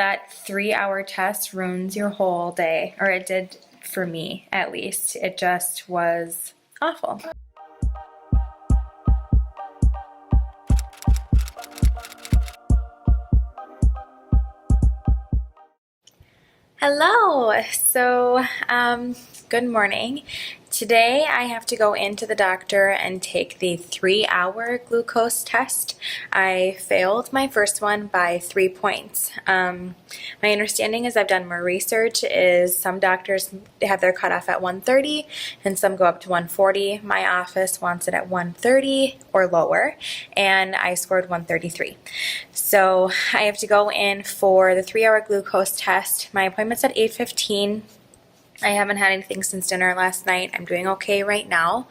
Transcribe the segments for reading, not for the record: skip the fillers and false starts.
That 3-hour test ruins your whole day, or it did for me at least. It just was awful. Hello. So, good morning. Today I have to go into the doctor and take the 3-hour glucose test. I failed my first one by 3 points. My understanding, as I've done more research, is some doctors have their cutoff at 130 and some go up to 140. My office wants it at 130 or lower, and I scored 133. So I have to go in for the 3-hour glucose test. My appointment's at 8:15. I haven't had anything since dinner last night. I'm doing okay right now.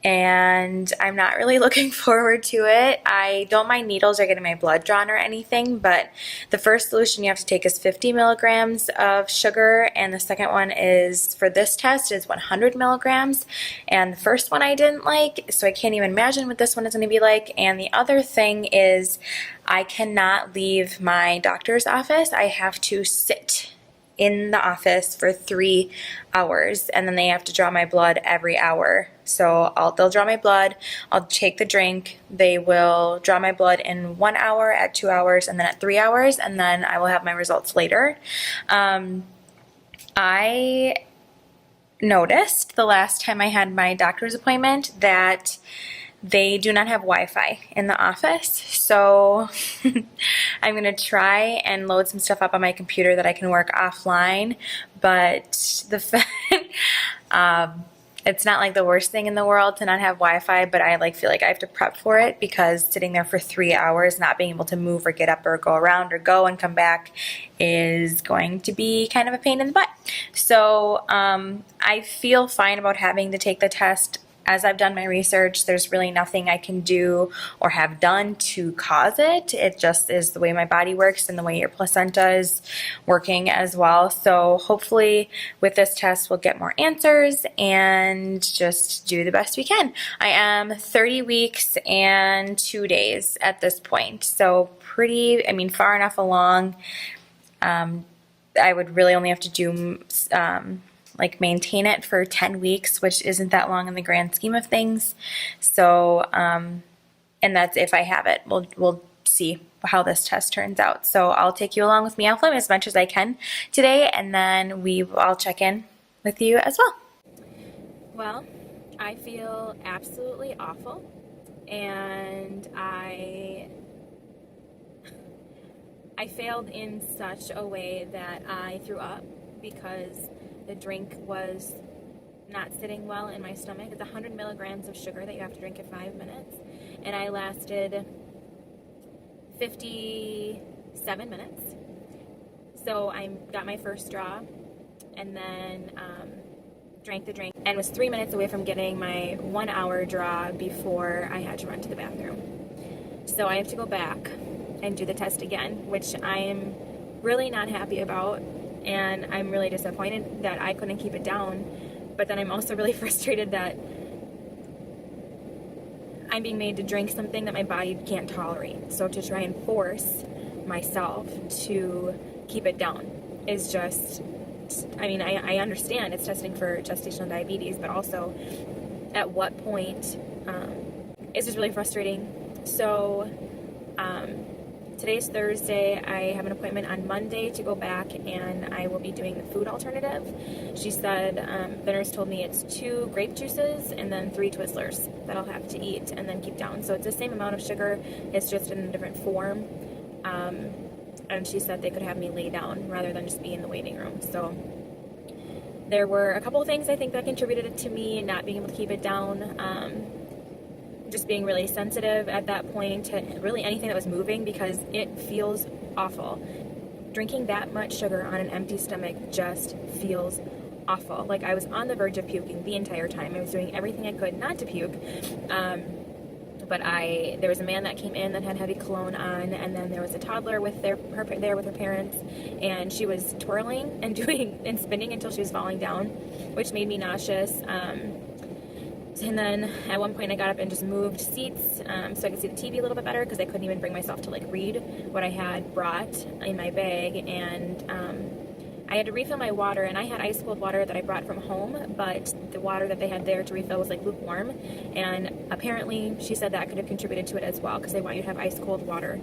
And I'm not really looking forward to it. I don't mind needles or getting my blood drawn or anything, but the first solution you have to take is 50 milligrams of sugar, and the second one is, for this test, is 100 milligrams. And the first one I didn't like, so I can't even imagine what this one is going to be like. And the other thing is I cannot leave my doctor's office. I have to sit in the office for 3 hours, and then they have to draw my blood every hour. So they'll draw my blood, I'll take the drink, they will draw my blood in 1 hour, at 2 hours, and then at 3 hours, and then I will have my results later. I noticed the last time I had my doctor's appointment that they do not have Wi-Fi in the office, so I'm going to try and load some stuff up on my computer that I can work offline, but it's not like the worst thing in the world to not have Wi-Fi, but I feel like I have to prep for it, because sitting there for 3 hours, not being able to move or get up or go around or go and come back is going to be kind of a pain in the butt. So I feel fine about having to take the test. As I've done my research, there's really nothing I can do or have done to cause it. It just is the way my body works and the way your placenta is working as well. So hopefully with this test we'll get more answers and just do the best we can. I am 30 weeks and 2 days at this point, so far enough along. I would really only have to do maintain it for 10 weeks, which isn't that long in the grand scheme of things. So, and that's if I have it. We'll see how this test turns out. So I'll take you along with me. I'll film as much as I can today, and then I'll check in with you as well. Well, I feel absolutely awful, and I failed in such a way that I threw up, because the drink was not sitting well in my stomach. It's 100 milligrams of sugar that you have to drink in 5 minutes. And I lasted 57 minutes. So I got my first draw and then drank the drink, and was 3 minutes away from getting my 1 hour draw before I had to run to the bathroom. So I have to go back and do the test again, which I am really not happy about. And I'm really disappointed that I couldn't keep it down, but then I'm also really frustrated that I'm being made to drink something that my body can't tolerate. So to try and force myself to keep it down is just, I understand it's testing for gestational diabetes, but also at what point it's just really frustrating. So today's Thursday. I have an appointment on Monday to go back, and I will be doing the food alternative. She said, the nurse told me it's 2 grape juices and then 3 Twizzlers that I'll have to eat and then keep down. So it's the same amount of sugar, it's just in a different form. And she said they could have me lay down rather than just be in the waiting room. So there were a couple of things I think that contributed to me not being able to keep it down. Just being really sensitive at that point to really anything that was moving, because it feels awful. Drinking that much sugar on an empty stomach just feels awful. Like, I was on the verge of puking the entire time. I was doing everything I could not to puke. But there was a man that came in that had heavy cologne on, and then there was a toddler with her parents, and she was twirling and spinning until she was falling down, which made me nauseous. And then at one point I got up and just moved seats so I could see the TV a little bit better, because I couldn't even bring myself to like read what I had brought in my bag. And I had to refill my water, and I had ice cold water that I brought from home, but the water that they had there to refill was like lukewarm, and apparently she said that could have contributed to it as well, because they want you to have ice cold water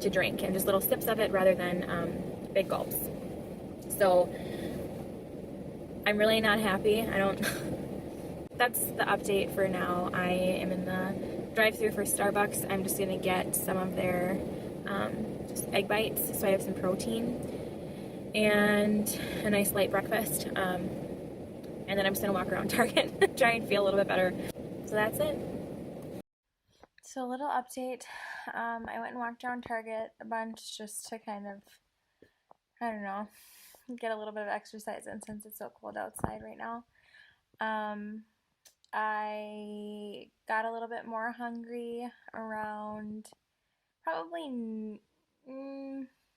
to drink and just little sips of it rather than big gulps. So I'm really not happy. That's the update for now. I am in the drive-thru for Starbucks. I'm just gonna get some of their just egg bites so I have some protein and a nice light breakfast. And then I'm just gonna walk around Target, try and feel a little bit better. So that's it. So a little update. I went and walked around Target a bunch just to kind of, I don't know, get a little bit of exercise in since it's so cold outside right now. I got a little bit more hungry around probably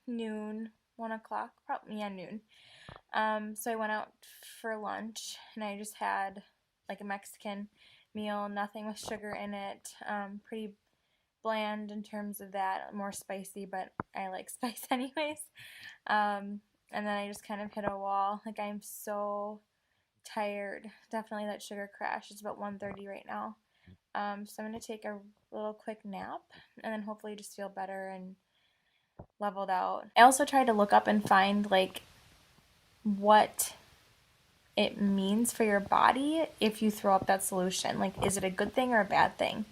noon, 1 o'clock, probably, yeah, noon. So I went out for lunch, and I just had like a Mexican meal, nothing with sugar in it, pretty bland in terms of that, more spicy, but I like spice anyways. And then I just kind of hit a wall. Like, I'm so tired. Definitely that sugar crash. It's about 1:30 right now. So I'm going to take a little quick nap and then hopefully just feel better and leveled out. I also tried to look up and find like what it means for your body if you throw up that solution. Like, is it a good thing or a bad thing?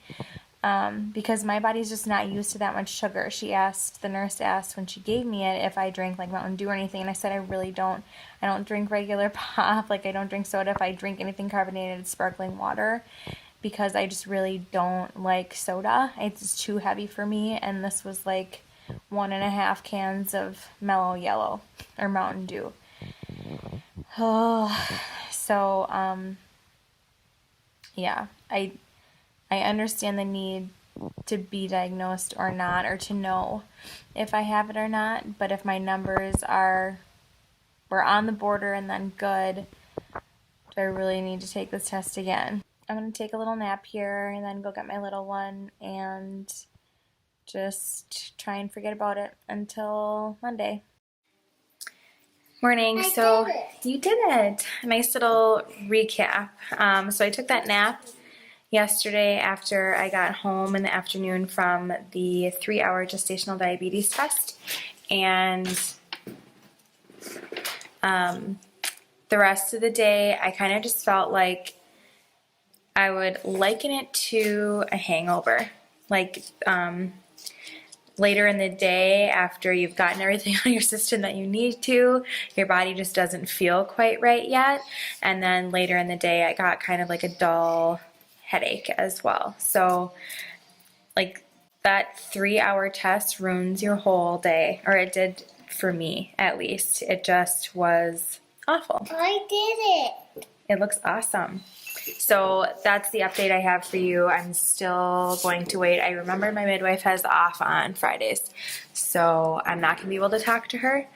Because my body's just not used to that much sugar. The nurse asked when she gave me it if I drank like Mountain Dew or anything, and I said I really don't. I don't drink regular pop, like I don't drink soda. If I drink anything carbonated, it's sparkling water, because I just really don't like soda. It's too heavy for me, and this was like 1.5 cans of Mellow Yellow or Mountain Dew. Oh, so yeah, I understand the need to be diagnosed or not, or to know if I have it or not, but if my numbers were on the border and then good, do I really need to take this test again? I'm going to take a little nap here and then go get my little one and just try and forget about it until Monday. Morning. So you did it. Nice little recap. So I took that nap yesterday after I got home in the afternoon from the 3-hour gestational diabetes test, and the rest of the day I kind of just felt like I would liken it to a hangover. Like later in the day, after you've gotten everything out of your system that you need to, your body just doesn't feel quite right yet. And then later in the day I got kind of like a dull headache as well. So like that 3-hour test ruins your whole day, or it did for me at least. It just was awful. I did it. It looks awesome. So that's the update I have for you. I'm still going to wait. I remember my midwife has off on Fridays, so I'm not going to be able to talk to her,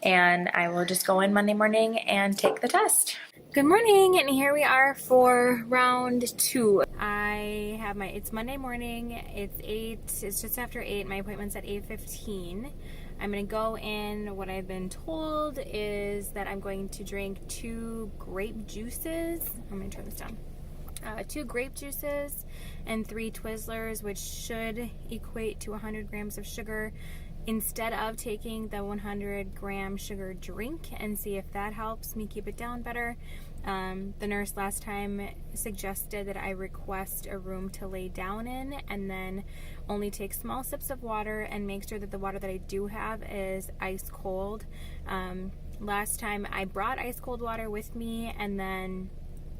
and I will just go in Monday morning and take the test. Good morning, and here we are for round 2. It's Monday morning. It's just after 8. My appointment's at 8:15. I'm going to go in. What I've been told is that I'm going to drink 2 grape juices. I'm going to turn this down. 2 grape juices and 3 Twizzlers, which should equate to 100 grams of sugar, instead of taking the 100-gram sugar drink, and see if that helps me keep it down better. The nurse last time suggested that I request a room to lay down in, and then only take small sips of water and make sure that the water that I do have is ice cold. Last time I brought ice cold water with me, and then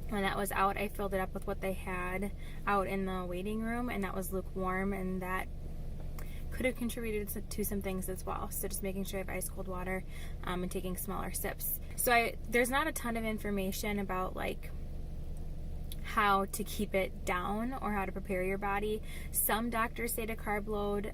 when that was out, I filled it up with what they had out in the waiting room, and that was lukewarm, and that could have contributed to some things as well. So just making sure I have ice cold water and taking smaller sips. So there's not a ton of information about like how to keep it down or how to prepare your body. Some doctors say to carb load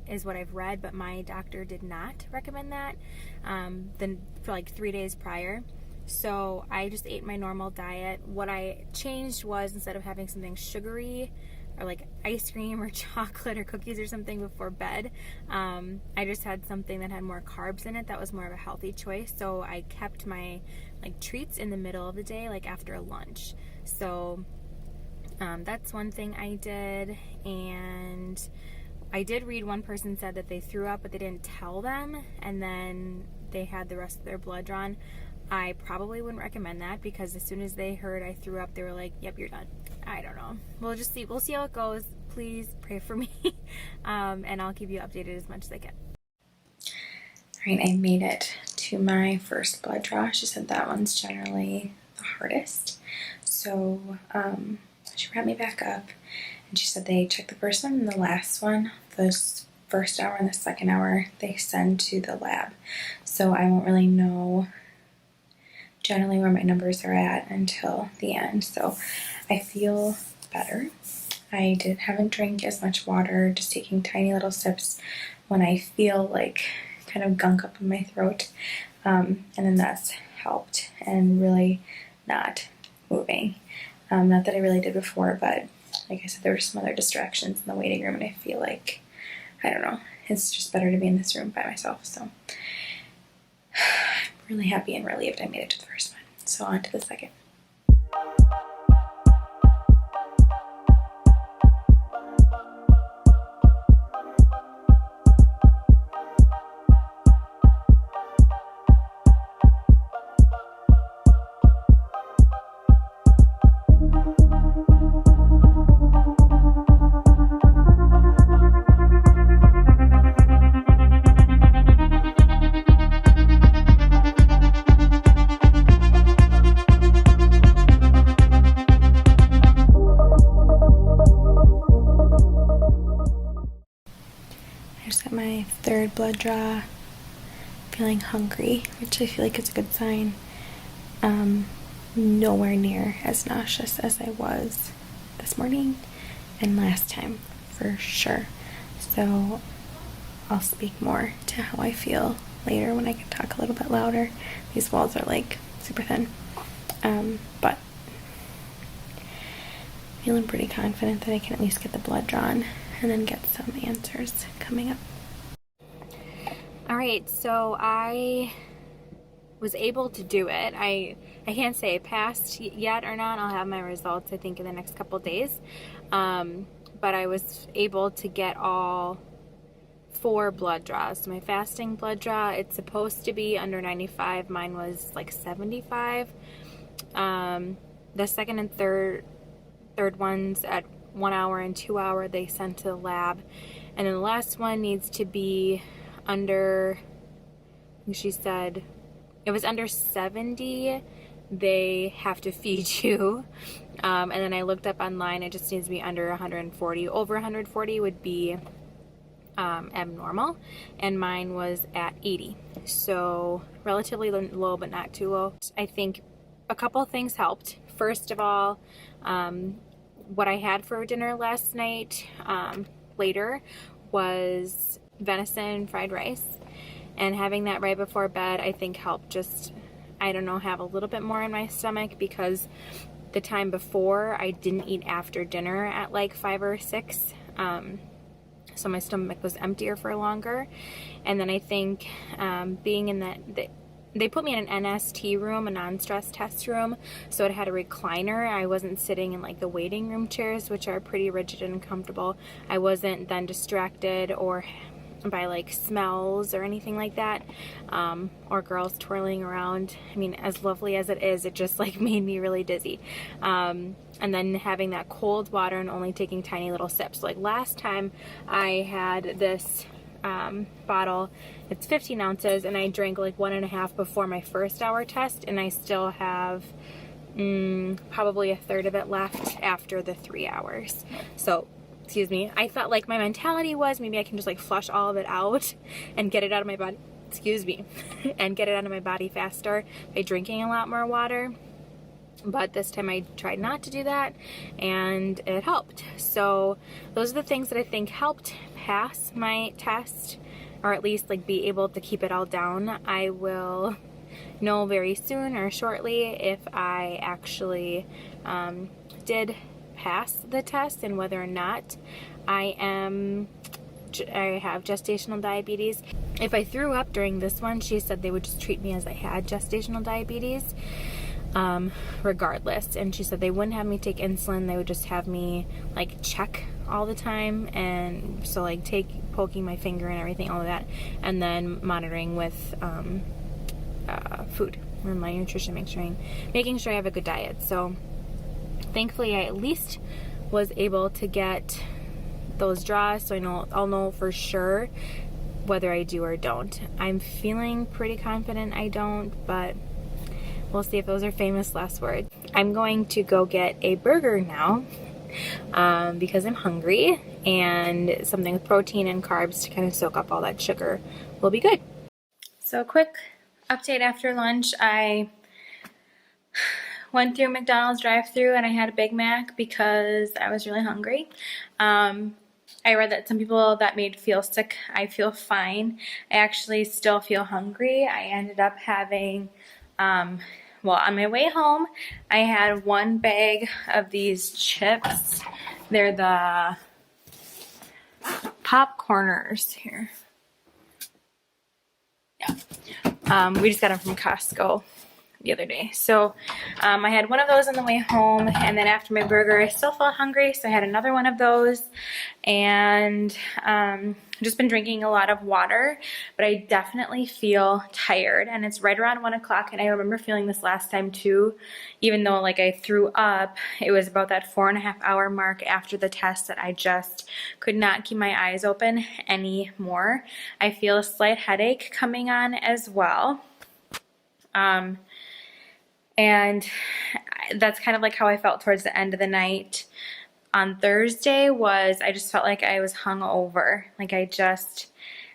is what I've read, but my doctor did not recommend that. Then for like 3 days prior. So I just ate my normal diet. What I changed was, instead of having something sugary or like ice cream or chocolate or cookies or something before bed, I just had something that had more carbs in it that was more of a healthy choice. So I kept my like treats in the middle of the day, like after lunch. So that's one thing I did. And I did read one person said that they threw up but they didn't tell them, and then they had the rest of their blood drawn. I probably wouldn't recommend that, because as soon as they heard I threw up, they were like, yep, you're done. I don't know. We'll just see. We'll see how it goes. Please pray for me. And I'll keep you updated as much as I can. All right, I made it to my first blood draw. She said that one's generally the hardest. So she brought me back up, and she said they checked the first one and the last one. The first hour and the second hour they send to the lab. So I won't really know generally where my numbers are at until the end. So I feel better. I haven't drank as much water, just taking tiny little sips when I feel like kind of gunk up in my throat. And then that's helped, and really not moving. Not that I really did before, but like I said, there were some other distractions in the waiting room, and I feel like, I don't know, it's just better to be in this room by myself. So I'm really happy and relieved I made it to the first one. So on to the second. I just got my third blood draw, feeling hungry, which I feel like is a good sign. Nowhere near as nauseous as I was this morning and last time, for sure. So I'll speak more to how I feel later when I can talk a little bit louder. These walls are like super thin. But feeling pretty confident that I can at least get the blood drawn and then get some answers coming up. All right, so I was able to do it. I can't say I passed yet or not. I'll have my results, I think, in the next couple days. But I was able to get all 4 blood draws. So my fasting blood draw, it's supposed to be under 95. Mine was like 75. The second and third ones at 1 hour and 2 hour, they sent to the lab. And then the last one needs to be under, she said, it was under 70, they have to feed you. And then I looked up online, it just needs to be under 140. Over 140 would be abnormal, and mine was at 80. So relatively low, but not too low. I think a couple of things helped. First of all, what I had for dinner last night later was venison fried rice, and having that right before bed I think helped just, I don't know, have a little bit more in my stomach, because the time before I didn't eat after dinner at like 5 or 6, so my stomach was emptier for longer. And then I think being in that, they put me in an NST room, a non-stress test room, so it had a recliner. I wasn't sitting in like the waiting room chairs, which are pretty rigid and uncomfortable. I wasn't then distracted or by like smells or anything like that, or girls twirling around. I mean, as lovely as it is, it just like made me really dizzy. And then having that cold water and only taking tiny little sips. Like last time I had this bottle, it's 15 ounces, and I drank like 1.5 before my first hour test, and I still have probably a third of it left after the 3 hours. So excuse me, I felt like my mentality was maybe I can just like flush all of it out and get it out of my body, excuse me, and get it out of my body faster by drinking a lot more water. But this time I tried not to do that, and it helped. So those are the things that I think helped pass my test, or at least like be able to keep it all down. I will know very soon or shortly if I actually did pass the test and whether or not I have gestational diabetes. If I threw up during this one, she said they would just treat me as I had gestational diabetes, regardless. And she said they wouldn't have me take insulin, they would just have me like check all the time, and so like poking my finger and everything, all of that, and then monitoring with food or my nutrition, making sure I have a good diet. So thankfully I at least was able to get those draws, so I'll know for sure whether I do or don't. I'm feeling pretty confident I don't, but we'll see if those are famous last words. I'm going to go get a burger now because I'm hungry, and something with protein and carbs to kind of soak up all that sugar will be good. So quick update after lunch. I went through McDonald's drive-thru and I had a Big Mac because I was really hungry. I read that some people that made feel sick. I feel fine. I actually still feel hungry. I ended up having, well, on my way home, I had one bag of these chips. They're the popcorners here. Yeah. We just got them from Costco the other day. So I had one of those on the way home, and then after my burger I still felt hungry, so I had another one of those, and just been drinking a lot of water, but I definitely feel tired, and it's right around 1 o'clock, and I remember feeling this last time too, even though like I threw up. It was about that 4.5 hour mark after the test that I just could not keep my eyes open anymore. I feel a slight headache coming on as well. And that's kind of like how I felt towards the end of the night on Thursday. I just felt like I was hungover. Like I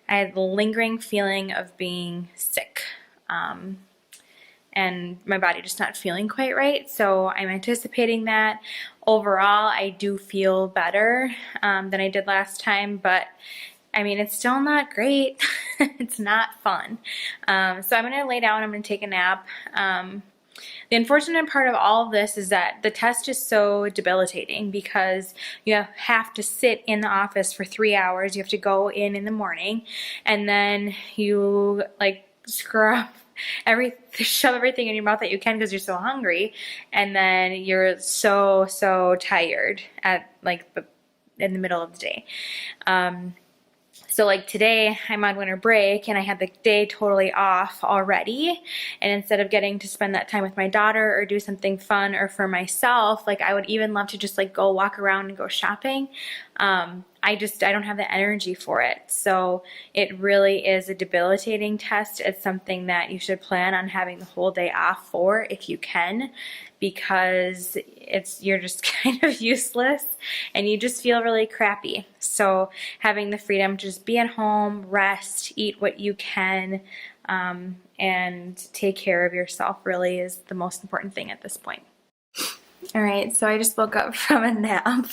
had the lingering feeling of being sick. And my body just not feeling quite right. So I'm anticipating that. Overall, I do feel better than I did last time, but I mean, it's still not great. It's not fun. So I'm going to lay down. I'm going to take a nap. The unfortunate part of all of this is that the test is so debilitating because you have to sit in the office for 3 hours. You have to go in the morning, and then you like shove everything in your mouth that you can because you're so hungry, and then you're so tired at like in the middle of the day. So like today I'm on winter break and I had the day totally off already, and instead of getting to spend that time with my daughter or do something fun or for myself, like I would even love to just like go walk around and go shopping. I don't have the energy for it. So it really is a debilitating test. It's something that you should plan on having the whole day off for if you can, because you're just kind of useless and you just feel really crappy. So having the freedom to just be at home, rest, eat what you can, and take care of yourself really is the most important thing at this point. All right, so I just woke up from a nap.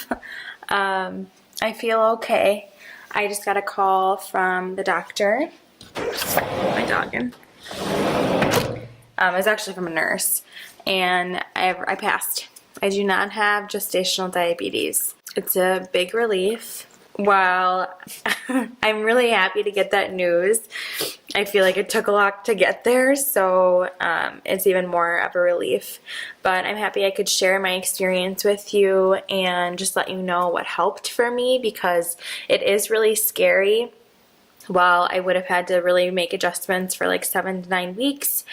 I feel okay. I just got a call from the doctor. My dog in. It was actually from a nurse, and I passed. I do not have gestational diabetes. It's a big relief. While I'm really happy to get that news, I feel like it took a lot to get there, so it's even more of a relief. But I'm happy I could share my experience with you and just let you know what helped for me, because it is really scary. While I would have had to really make adjustments for like 7 to 9 weeks,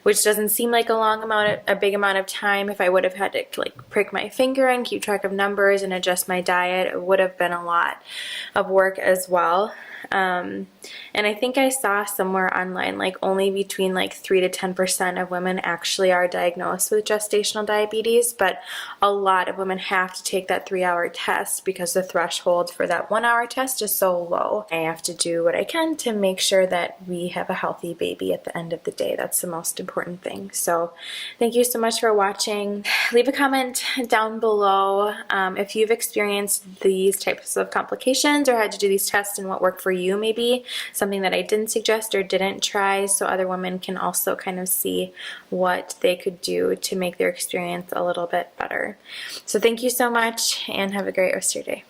which doesn't seem like a big amount of time. If I would have had to like prick my finger and keep track of numbers and adjust my diet, it would have been a lot of work as well. And I think I saw somewhere online like only between like 3 to 10% of women actually are diagnosed with gestational diabetes, but a lot of women have to take that 3-hour test because the threshold for that 1-hour test is so low. I have to do what I I can to make sure that we have a healthy baby at the end of the day. That's the most important thing. So thank you so much for watching. Leave a comment down below if you've experienced these types of complications or had to do these tests and what worked for you, maybe something that I didn't suggest or didn't try, so other women can also kind of see what they could do to make their experience a little bit better. So thank you so much and have a great rest of your day.